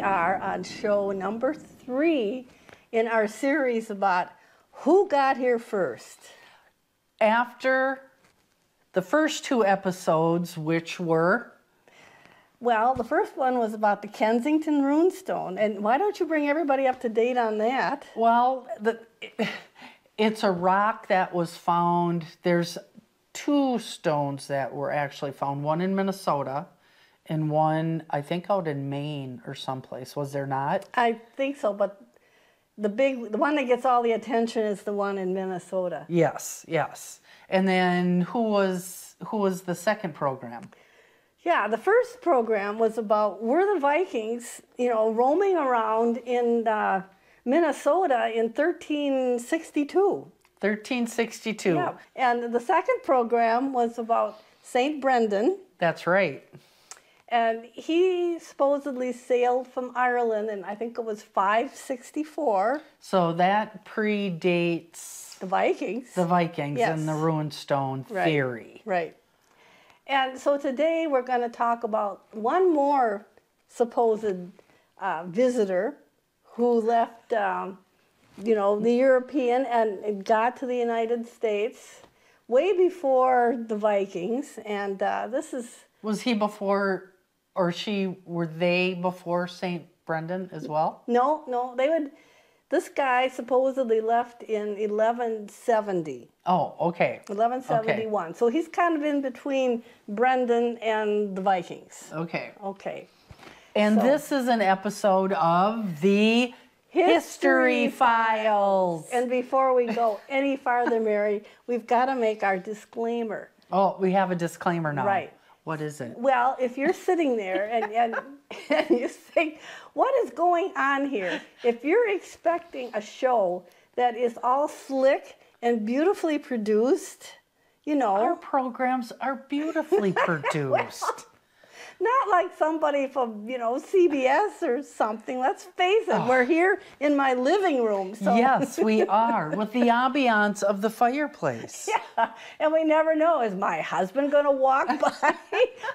are on show number 3 in our series about who got here first. After the first 2 episodes, which were? Well, the first one was about the Kensington runestone, and why don't you bring everybody up to date on that? Well, it's a rock that was found. There's 2 stones that were actually found, one in Minnesota and one, I think, out in Maine or someplace. Was there not? I think so, but the one that gets all the attention is the one in Minnesota. Yes, yes. And then who was the second program? Yeah, the first program was about were the Vikings, roaming around in Minnesota in 1362. 1362. Yeah, and the second program was about St. Brendan. That's right. And he supposedly sailed from Ireland, and I think it was 564. So that predates the Vikings. The Vikings, yes. And the runestone theory. Right. And so today we're going to talk about one more supposed visitor who left, the European and got to the United States way before the Vikings. And this is... Was he before, or were they before St. Brendan as well? No, this guy supposedly left in 1170. Oh, okay. 1171. Okay. So he's kind of in between Brendan and the Vikings. Okay. Okay. And this is an episode of the History Files. And before we go any farther, Mary, we've got to make our disclaimer. Oh, we have a disclaimer now. Right. What is it? Well, if you're sitting there and you think, what is going on here? If you're expecting a show that is all slick and beautifully produced, Our programs are beautifully produced. Not like somebody from, CBS or something. Let's face it, we're here in my living room. So. Yes, we are, with the ambiance of the fireplace. Yeah, and we never know. Is my husband going to walk by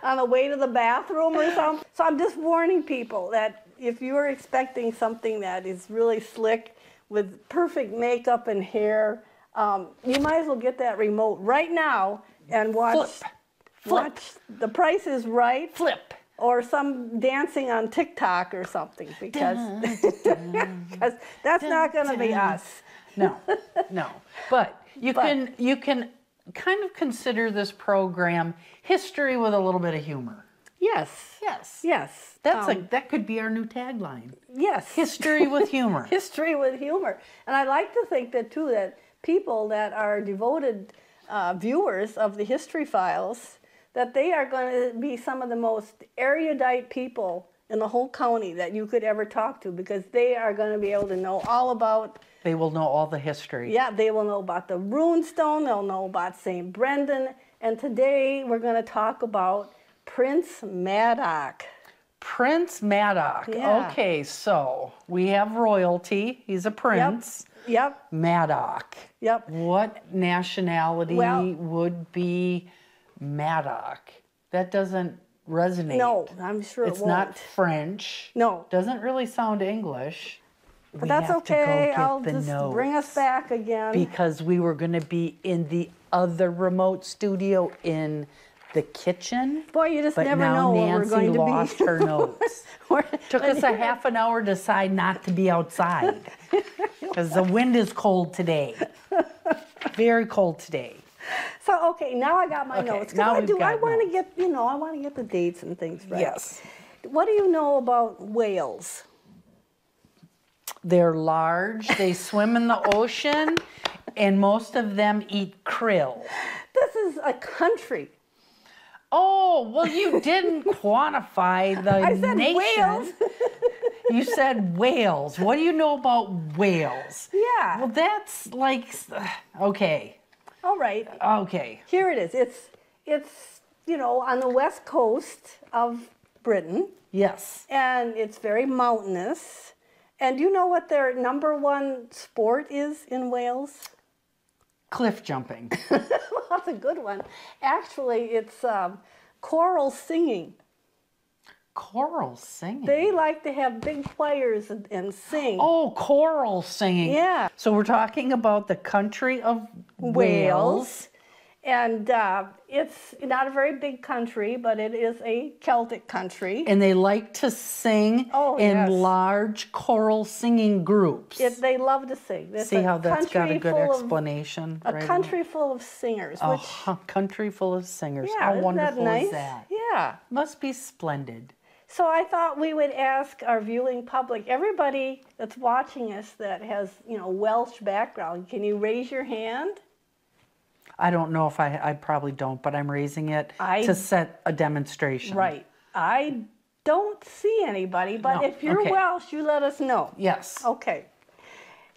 on the way to the bathroom or something? So I'm just warning people that if you're expecting something that is really slick with perfect makeup and hair, you might as well get that remote right now and watch... Flip. The Price is Right. Flip. Or some dancing on TikTok or something, because that's not going to be us. No. But you can kind of consider this program history with a little bit of humor. Yes. That could be our new tagline. Yes. History with humor. History with humor. And I like to think that people that are devoted viewers of the History Files, that they are going to be some of the most erudite people in the whole county that you could ever talk to, because they are going to be able to know all about... They will know all the history. Yeah, they will know about the runestone, they'll know about St. Brendan, and today we're going to talk about Prince Madoc. Prince Madoc. Yeah. Okay, so we have royalty. He's a prince. Yep. Madoc. Yep. What nationality would be Madoc? That doesn't resonate. No, I'm sure it's it won't. not French. No. Doesn't really sound English. But that's okay. I'll just bring us back again. Because we were going to be in the other remote studio in the kitchen. Boy, you just never know where we're going to be. But now Nancy lost her notes. Took us a half an hour to decide not to be outside. Because the wind is cold today. Very cold today. So, okay, now I got my notes. Now I want to get, I want to get the dates and things right. Yes. What do you know about whales? They're large, they swim in the ocean, and most of them eat krill. This is a country. Oh, well, you didn't quantify the I said nation. Wales. You said Wales. What do you know about Wales? Yeah. Well, that's like, okay. All right. Okay. Here it is. It's on the west coast of Britain. Yes. And it's very mountainous. And do you know what their #1 sport is in Wales? Cliff jumping. Well, that's a good one. Actually, it's choral singing. Choral singing. They like to have big choirs and sing. Oh, choral singing. Yeah. So we're talking about the country of Wales. And it's not a very big country, but it is a Celtic country. And they like to sing in large choral singing groups. They love to sing. It's See how that's got a good explanation? A country full of singers. A country full of singers. Yeah, How wonderful nice? is that? Yeah. Must be splendid. So I thought we would ask our viewing public, everybody that's watching us that has, Welsh background, can you raise your hand? I don't know if I probably don't, but I'm raising it to set a demonstration. Right. I don't see anybody, but if you're Welsh, you let us know. Yes. Okay.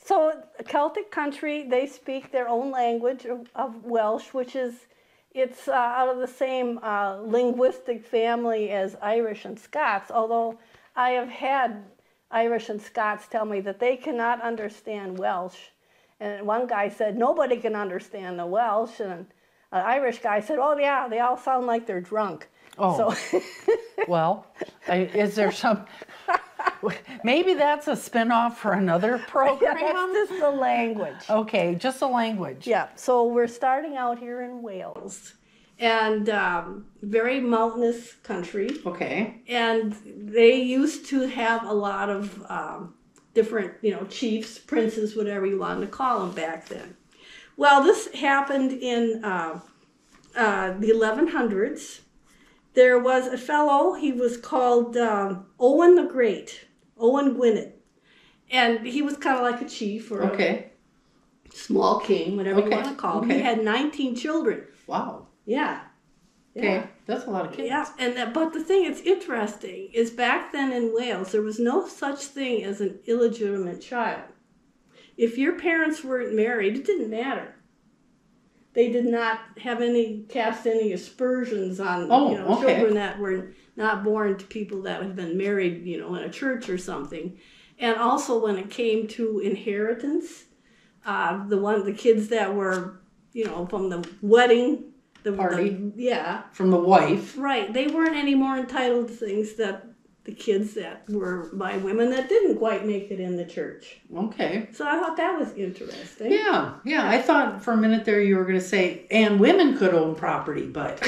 So a Celtic country, they speak their own language of Welsh, which is, it's out of the same linguistic family as Irish and Scots, although I have had Irish and Scots tell me that they cannot understand Welsh. And one guy said, nobody can understand the Welsh. And an Irish guy said, oh, yeah, they all sound like they're drunk. Oh, so well, is there some, maybe that's a spin-off for another program? Yeah, that's just the language. Okay, just the language. Yeah, so we're starting out here in Wales. And very mountainous country. Okay. And they used to have a lot of different, chiefs, princes, whatever you wanted to call them back then. Well, this happened in the 1100s. There was a fellow, he was called Owen the Great, Owen Gwynedd. And he was kind of like a chief or a small king, whatever you want to call him. He had 19 children. Wow. Yeah. Okay, that's a lot of kids. Yeah, but the thing that's interesting is back then in Wales, there was no such thing as an illegitimate child. If your parents weren't married, it didn't matter. They did not have cast any aspersions on children that were not born to people that had been married, in a church or something. And also when it came to inheritance, the kids that were, from the wedding. The party. From the wife. Right. They weren't any more entitled to things that the kids that were by women that didn't quite make it in the church. Okay. So I thought that was interesting. Yeah. I thought for a minute there you were going to say, and women could own property, but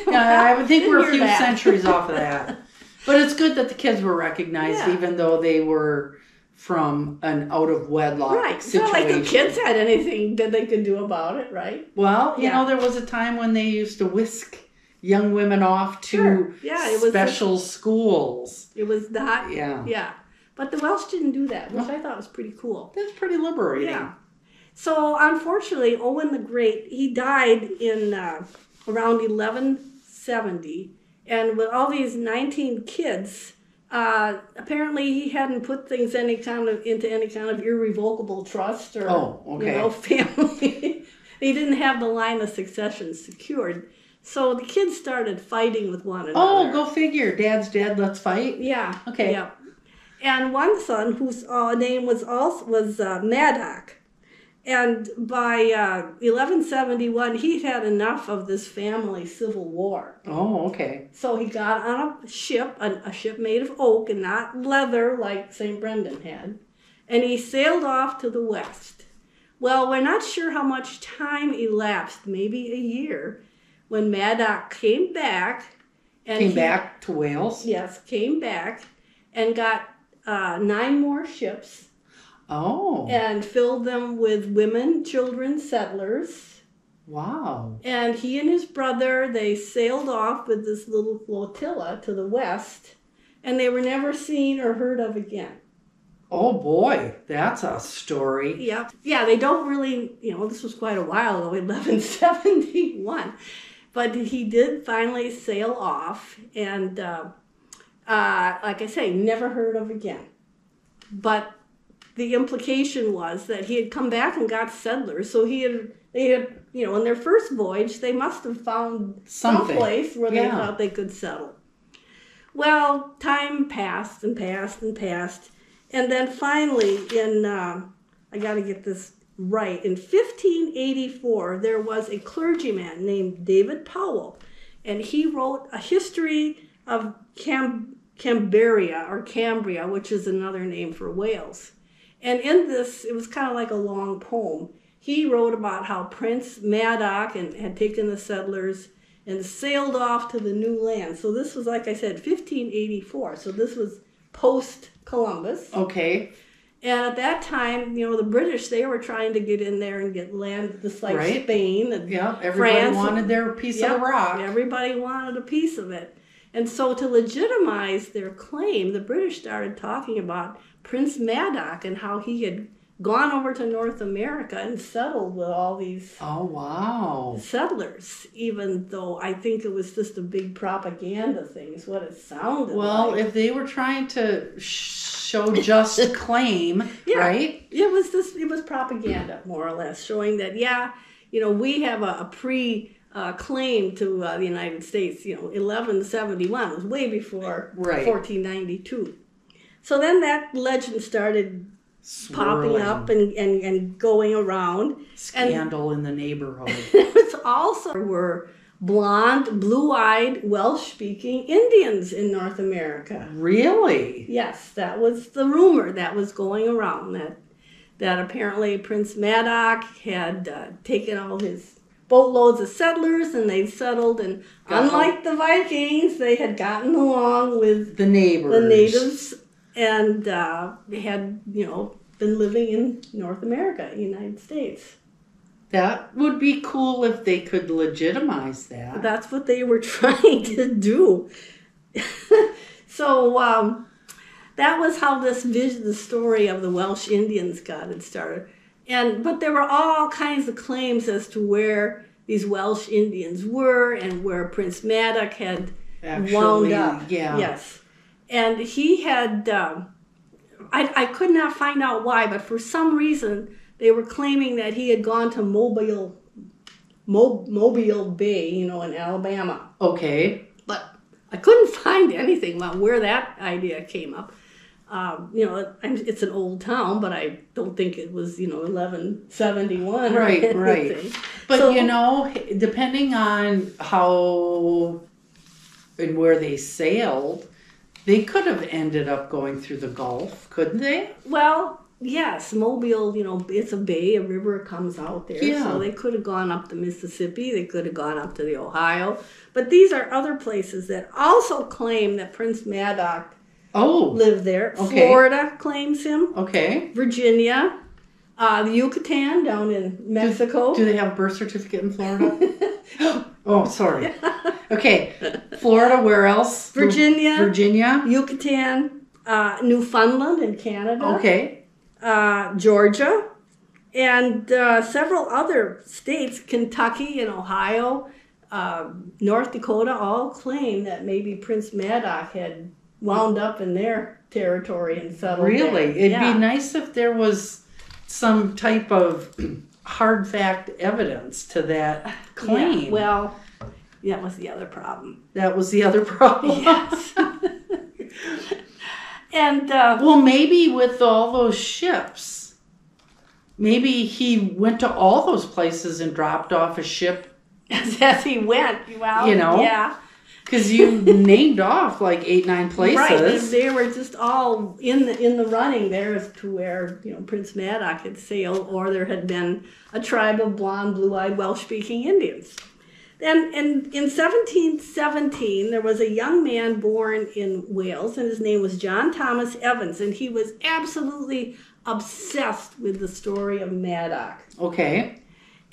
I would think we're a few centuries off of that. But it's good that the kids were recognized, even though they were from an out-of-wedlock situation. It's not like the kids had anything that they could do about it, right? Well, you know, there was a time when they used to whisk young women off to special schools. It was that. Yeah. But the Welsh didn't do that, which I thought was pretty cool. That's pretty liberating. Yeah. So, unfortunately, Owen the Great, he died in around 1170. And with all these 19 kids... apparently he hadn't put things into any kind of irrevocable trust or family. He didn't have the line of succession secured. So the kids started fighting with one another. Oh, go figure. Dad's dead, let's fight. Yeah. Okay. Yeah. And one son whose name was Madoc. And by 1171, he had enough of this family civil war. Oh, okay. So he got on a ship made of oak and not leather like St. Brendan had, and he sailed off to the west. Well, we're not sure how much time elapsed, maybe a year, when Madoc came back. And back to Wales? Yes, came back and got 9 more ships. Oh. And filled them with women, children, settlers. Wow. And he and his brother, they sailed off with this little flotilla to the west, and they were never seen or heard of again. Oh boy, that's a story. Yep. Yeah, they don't really, this was quite a while ago, 1171. But he did finally sail off, and like I say, never heard of again. But the implication was that he had come back and got settlers, so they had, in their first voyage, they must have found some place where they thought they could settle. Well, time passed and passed and passed, and then finally I got to get this right, in 1584, there was a clergyman named David Powell, and he wrote a history of Cambria, which is another name for Wales. And in this, it was kind of like a long poem. He wrote about how Prince Madoc had taken the settlers and sailed off to the new land. So this was, like I said, 1584. So this was post-Columbus. Okay. And at that time, the British, they were trying to get in there and get land just like Spain and everybody France. Wanted their piece of the rock. Everybody wanted a piece of it. And so to legitimize their claim, the British started talking about Prince Madoc and how he had gone over to North America and settled with all these settlers, even though I think it was just a big propaganda thing, is what it sounded like. Well, if they were trying to show just claim, right? It was propaganda, more or less, showing that, we have a claim to the United States. 1171 was way before 1492. So then that legend started popping up and going around. Scandal in the neighborhood. It also were blonde, blue-eyed, Welsh-speaking Indians in North America. Really? Yes, that was the rumor that was going around, that apparently Prince Madoc had taken all his boatloads of settlers and they settled, and unlike the Vikings, they had gotten along with the natives and had, been living in North America, United States. That would be cool if they could legitimize that. That's what they were trying to do. So that was how the story of the Welsh Indians got it started. But there were all kinds of claims as to where these Welsh Indians were and where Prince Madoc had wound up. Yeah. Yes. And he had, I could not find out why, but for some reason they were claiming that he had gone to Mobile Bay, in Alabama. Okay. But I couldn't find anything about where that idea came up. It's an old town, but I don't think it was, 1171. Right. But, depending on how and where they sailed, they could have ended up going through the Gulf, couldn't they? Well, yes, Mobile, it's a bay, a river comes out there. Yeah. So they could have gone up the Mississippi, they could have gone up to the Ohio. But these are other places that also claim that Prince Madoc lived there. Okay. Florida claims him. Okay. Virginia. The Yucatan down in Mexico. Do they have a birth certificate in Florida? Oh, sorry. Okay. Florida, where else? Virginia. Yucatan. Newfoundland in Canada. Okay. Georgia. And several other states, Kentucky and Ohio, North Dakota, all claim that maybe Prince Madoc had wound up in their territory and settled Really? there. It'd be nice if there was some type of hard fact evidence to that claim. Yeah, well, that was the other problem. That was the other problem. Yes. And well, maybe with all those ships, maybe he went to all those places and dropped off a ship as he went. Well, yeah. Because you named off like 8-9 places. Right, they were just all in the running there as to where Prince Madoc had sailed, or there had been a tribe of blonde, blue-eyed, Welsh-speaking Indians. And in 1717, there was a young man born in Wales, and his name was John Thomas Evans, and he was absolutely obsessed with the story of Madoc. Okay.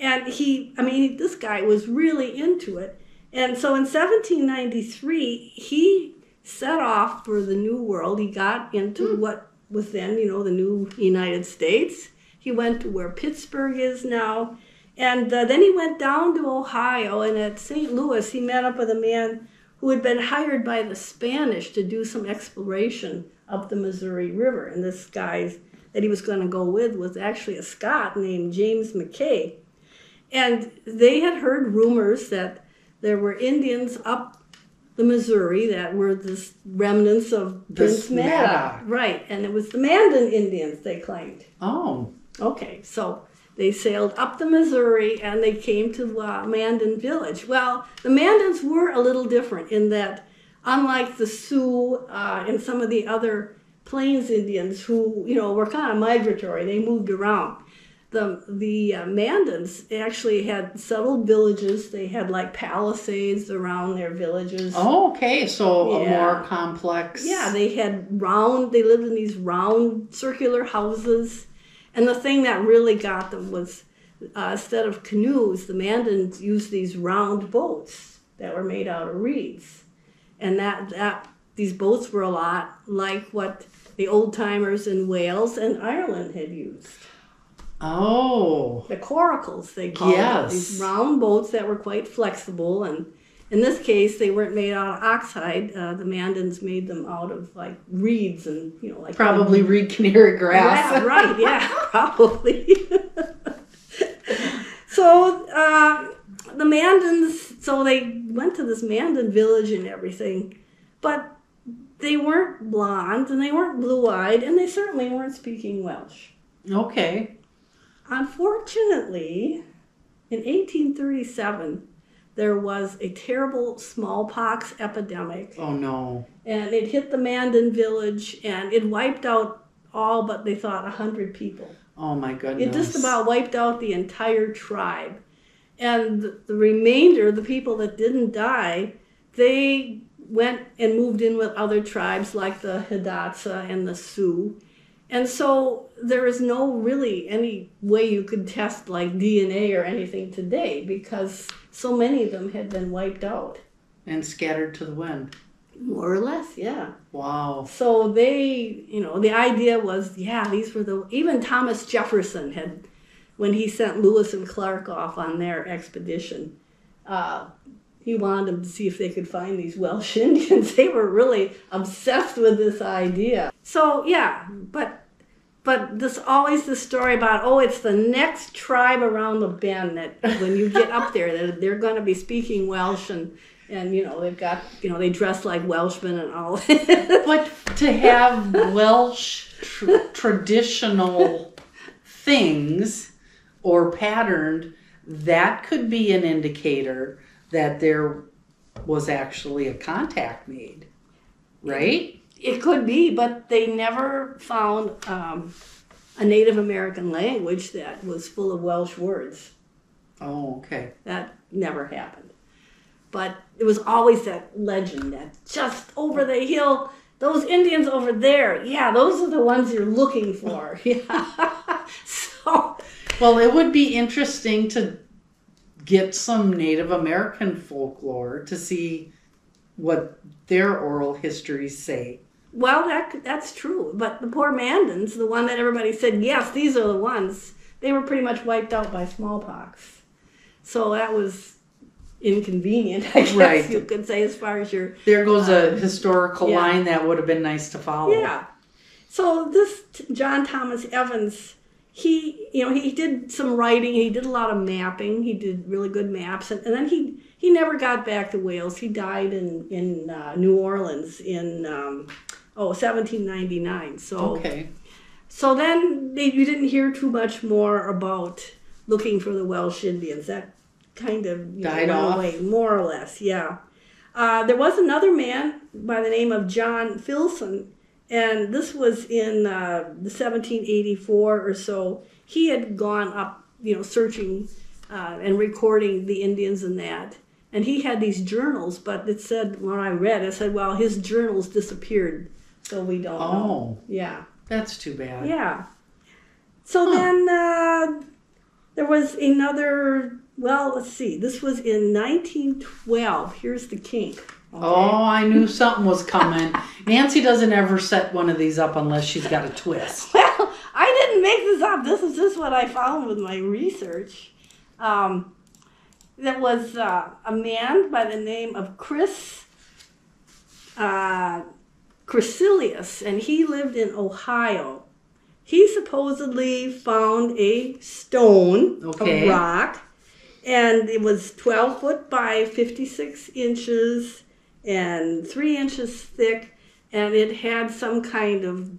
And this guy was really into it. And so in 1793, he set off for the New World. He got into what was then, the new United States. He went to where Pittsburgh is now. And then he went down to Ohio, and at St. Louis, he met up with a man who had been hired by the Spanish to do some exploration up the Missouri River. And this guy that he was going to go with was actually a Scot named James McKay. And they had heard rumors that there were Indians up the Missouri that were the remnants of Prince Madoc. Right, and it was the Mandan Indians, they claimed. Oh. Okay, so they sailed up the Missouri and they came to Mandan Village. Well, the Mandans were a little different in that unlike the Sioux and some of the other Plains Indians who, were kind of migratory, they moved around. The Mandans actually had settled villages. They had like palisades around their villages. Oh, okay. So a more complex. Yeah, they lived in these round circular houses. And the thing that really got them was instead of canoes, the Mandans used these round boats that were made out of reeds. And these boats were a lot like what the old timers in Wales and Ireland had used. Oh. The coracles, they called them. These round boats that were quite flexible. And in this case, they weren't made out of oxhide. The Mandans made them out of like reeds and, like. Probably reed canary grass. Yeah, right, yeah, probably. So the Mandans, so they went to this Mandan village and everything. But they weren't blonde and they weren't blue-eyed and they certainly weren't speaking Welsh. Okay. Unfortunately, in 1837, there was a terrible smallpox epidemic. Oh, no. And it hit the Mandan village, and it wiped out all but, they thought, 100 people. Oh, my goodness. It just about wiped out the entire tribe. And the remainder, the people that didn't die, they went and moved in with other tribes like the Hidatsa and the Sioux. And so there is no really any way you could test like DNA or anything today because so many of them had been wiped out. And scattered to the wind. More or less, yeah. Wow. So they, the idea was, these were even Thomas Jefferson had, when he sent Lewis and Clark off on their expedition, he wanted them to see if they could find these Welsh Indians. They were really obsessed with this idea. So, but this always the story about, it's the next tribe around the bend that when you get up there, they're going to be speaking Welsh and they've got, they dress like Welshmen and all. But to have Welsh traditional things or patterned, that could be an indicator that there was actually a contact made, right? It could be, but they never found a Native American language that was full of Welsh words. Oh, okay. That never happened. But it was always that legend that just over the hill, those Indians over there, those are the ones you're looking for. Yeah. So. Well, it would be interesting to get some Native American folklore to see what their oral histories say. Well, that's true. But the poor Mandans, the one that everybody said, yes, these are the ones, they were pretty much wiped out by smallpox. So that was inconvenient, I guess you could say, as far as your... There goes a historical line that would have been nice to follow. Yeah. So this John Thomas Evans, he did some writing, he did a lot of mapping, he did really good maps, and then he never got back to Wales. He died in New Orleans in 1799. So then you didn't hear too much more about looking for the Welsh Indians. That kind of died off away, more or less. Yeah. There was another man by the name of John Filson, and this was in the 1784 or so. He had gone up, searching and recording the Indians and that. And he had these journals, but it said, when I read, it said, well, his journals disappeared, so we don't know. Yeah. That's too bad. Yeah. So then there was another, let's see, this was in 1912. Here's the kink. Okay. Oh, I knew something was coming. Nancy doesn't ever set one of these up unless she's got a twist. Well, I didn't make this up. This is just what I found with my research. There was a man by the name of Crecilius, and he lived in Ohio. He supposedly found a stone, a rock, and it was 12 foot by 56 inches and 3 inches thick, and it had some kind of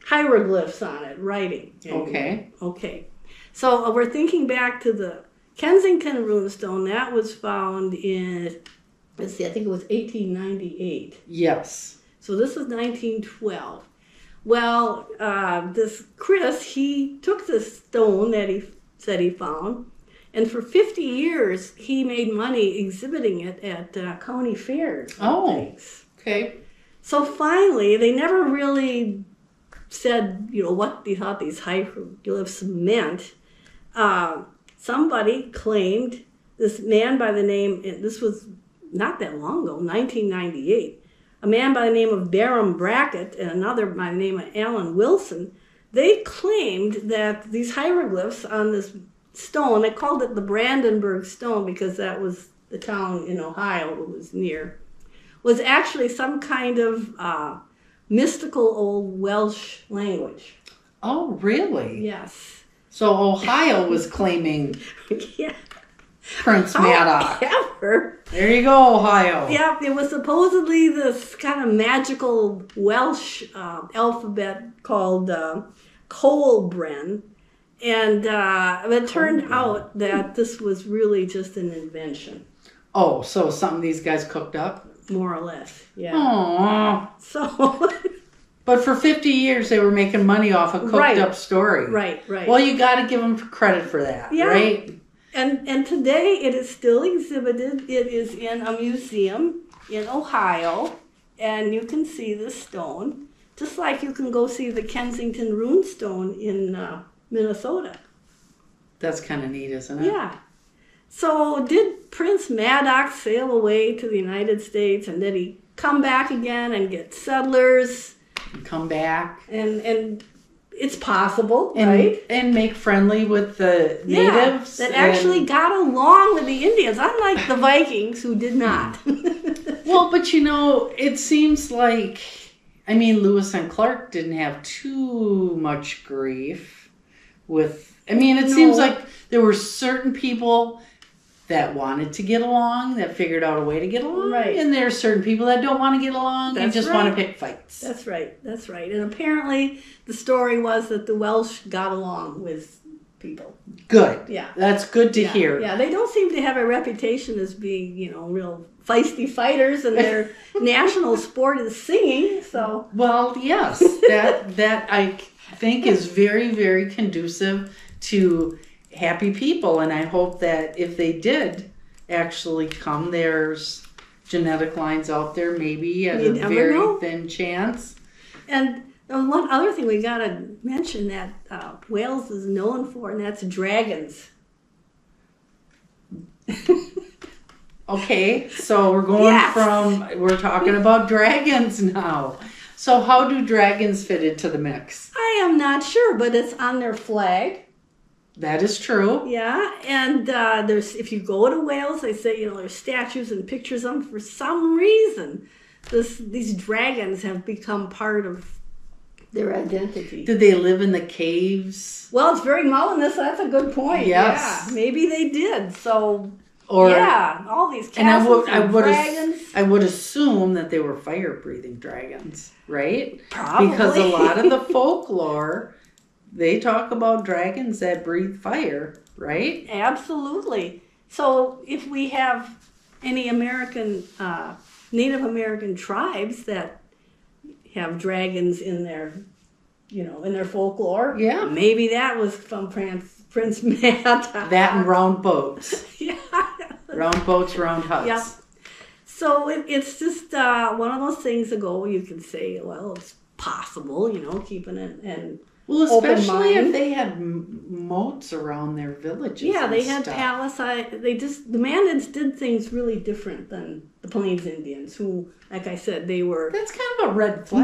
hieroglyphs on it, writing. Okay. So we're thinking back to the Kensington runestone that was found in let's see, I think it was 1898. Yes. So this is 1912. Well, this Chris, he took this stone that he said he found, and for 50 years he made money exhibiting it at county fairs. Oh, things. okay. So finally, they never really said, what they thought these hieroglyphs meant. Somebody claimed, this man by the name, and this was not that long ago, 1998, a man by the name of Barham Brackett and another by the name of Alan Wilson, they claimed that these hieroglyphs on this stone, they called it the Brandenburg Stone because that was the town in Ohio it was near, was actually some kind of mystical old Welsh language. Oh, really? Yes. So Ohio was claiming Yeah. Prince Madoc. However, There you go, Ohio. yeah, it was supposedly this kind of magical Welsh alphabet called Colbren, and it turned out that this was really just an invention. Oh, so something these guys cooked up? More or less, yeah. Aww. So, But for 50 years, they were making money off a cooked up story. right. Well, you got to give them credit for that, Yeah. right? And today it is still exhibited. It is in a museum in Ohio, and you can see the stone, just like you can go see the Kensington Rune Stone in Minnesota. That's kind of neat, isn't it? Yeah. So did Prince Madoc sail away to the United States, and did he come back again and get settlers? And come back. And it's possible, And, right? and make friendly with the natives. That actually got along with the Indians, unlike the Vikings who did not. Well, but it seems like, Lewis and Clark didn't have too much grief with, it seems like there were certain people that wanted to get along, that figured out a way to get along. Right. And there are certain people that don't want to get along and just want to pick fights. That's right. And apparently the story was that the Welsh got along with people. Good. Yeah. That's good to hear. Yeah, they don't seem to have a reputation as being, real feisty fighters, and their national sport is singing, so. Well, yes. That I think is very, very conducive to happy people, and I hope that if they did actually come, there's genetic lines out there, maybe at a very thin chance. And one other thing we gotta mention that Wales is known for, and that's dragons. Okay, so we're going we're talking about dragons now. So how do dragons fit into the mix? I am not sure, but it's on their flag. That is true. Yeah, and there's, if you go to Wales, they say, there's statues and pictures of them. For some reason, these dragons have become part of their identity. Did they live in the caves? Well, it's very mountainous. That's a good point. Yes. Yeah, maybe they did. So, all these castles and dragons. I would assume that they were fire-breathing dragons, right? Probably. Because a lot of the folklore, they talk about dragons that breathe fire, right? Absolutely. So if we have any Native American tribes that have dragons in their, in their folklore, maybe that was from Prince Madoc. That and round boats. Yeah. Round boats, round huts. Yeah. So it's just one of those things ago you can say, well, it's possible, keeping it and well, especially if they had moats around their villages. Yeah, they had palisades. The Mandans did things really different than the Plains Indians, who, like I said, they were. That's kind of a red flag.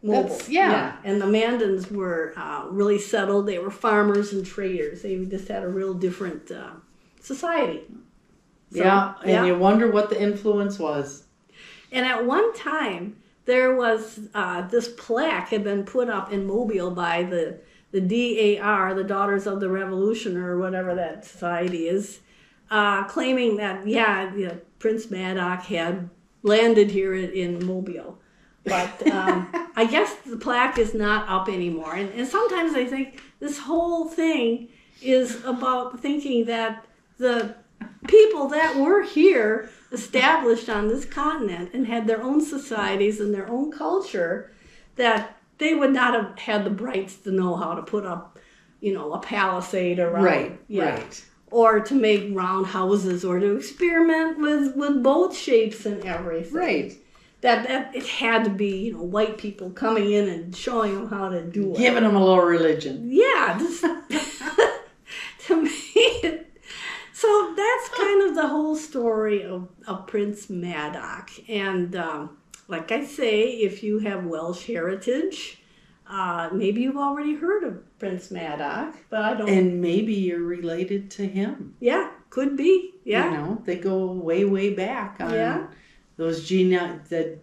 Mobile. Yeah. And the Mandans were really settled. They were farmers and traders. They just had a real different society. So, and you wonder what the influence was. And at one time, there was this plaque had been put up in Mobile by the DAR, the Daughters of the Revolution, or whatever that society is, claiming that, Prince Madoc had landed here in Mobile. But I guess the plaque is not up anymore. And sometimes I think this whole thing is about thinking that the people that were here established on this continent and had their own societies and their own culture, that they would not have had the brains to know how to put up, a palisade around. Right, yeah. right. Or to make round houses, or to experiment with boat shapes and everything. Right. That it had to be, white people coming in and showing them how to do it. Giving them a little religion. Yeah, just to me. So that's kind of the whole story of Prince Madoc. And like I say, if you have Welsh heritage, maybe you've already heard of Prince Madoc, but I don't. And maybe you're related to him. Yeah, could be. Yeah. They go way, way back on those that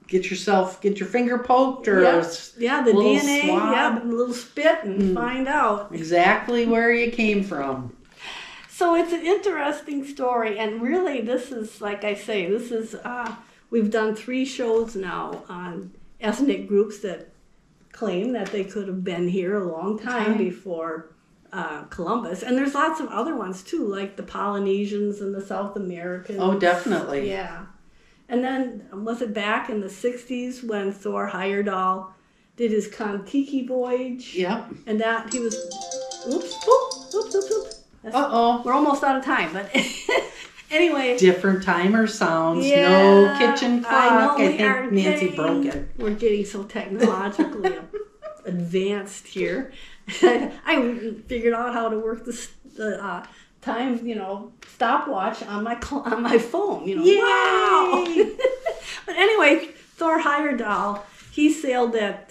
get your finger poked or the DNA, swab. a little spit and find out exactly where you came from. So it's an interesting story, and really this is, like I say, we've done 3 shows now on ethnic groups that claim that they could have been here a long time before Columbus. And there's lots of other ones too, like the Polynesians and the South Americans. Oh, definitely. Yeah. And then, was it back in the 60s when Thor Heyerdahl did his Kon-Tiki voyage? Yep. And that he was, oops. Uh-oh. We're almost out of time, but anyway. Different timer sounds. Yeah, no kitchen clock. I think Nancy broke it. We're getting so technologically advanced here. I figured out how to work the time, stopwatch on my phone. Yay! Wow. But anyway, Thor Heyerdahl, he sailed that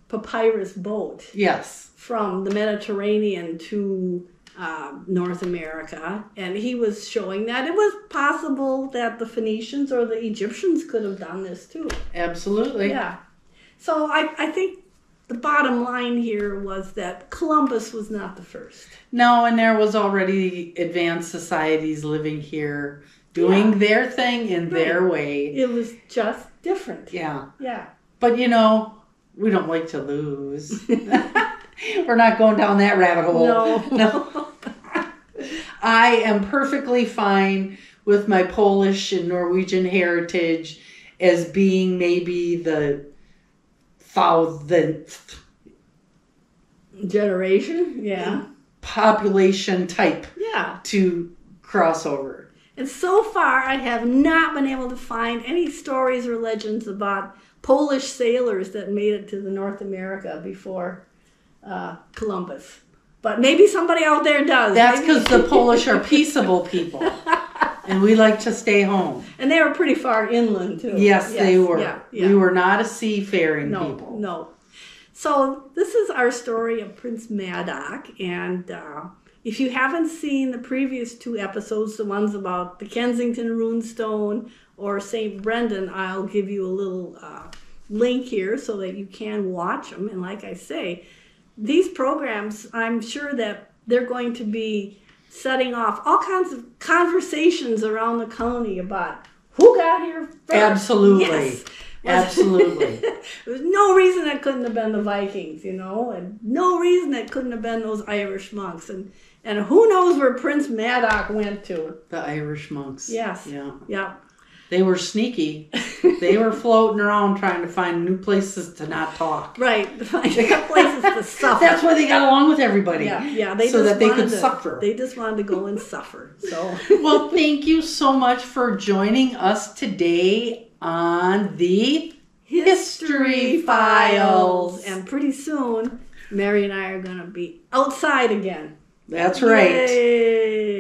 papyrus boat. Yes. From the Mediterranean to North America, and he was showing that it was possible that the Phoenicians or the Egyptians could have done this too. Absolutely. Yeah. So I think the bottom line here was that Columbus was not the first. No, and there was already advanced societies living here, doing their thing in their way. It was just different. Yeah. Yeah. But we don't like to lose. We're not going down that rabbit hole. No. I am perfectly fine with my Polish and Norwegian heritage as being maybe the 1,000th generation. Yeah. Population type. Yeah. To cross over. And so far, I have not been able to find any stories or legends about Polish sailors that made it to the North America before Columbus. But maybe somebody out there does. That's because the Polish are peaceable people. And we like to stay home. And they were pretty far inland, too. Yes, they were. Yeah. We were not a seafaring people. No. So this is our story of Prince Madoc. And if you haven't seen the previous 2 episodes, the ones about the Kensington Runestone or St. Brendan, I'll give you a little link here so that you can watch them. And like I say, these programs, I'm sure that they're going to be setting off all kinds of conversations around the county about who got here first. Absolutely. Yes. Absolutely. There's no reason that couldn't have been the Vikings, and no reason that couldn't have been those Irish monks. And who knows where Prince Madoc went to. The Irish monks. Yes. Yeah. They were sneaky. They were floating around trying to find new places to not talk. Right. Find places to suffer. That's why they got along with everybody. Yeah. So that they could suffer. They just wanted to go and suffer. So. Well, thank you so much for joining us today on the History Files. And pretty soon, Mary and I are going to be outside again. That's right. Yay.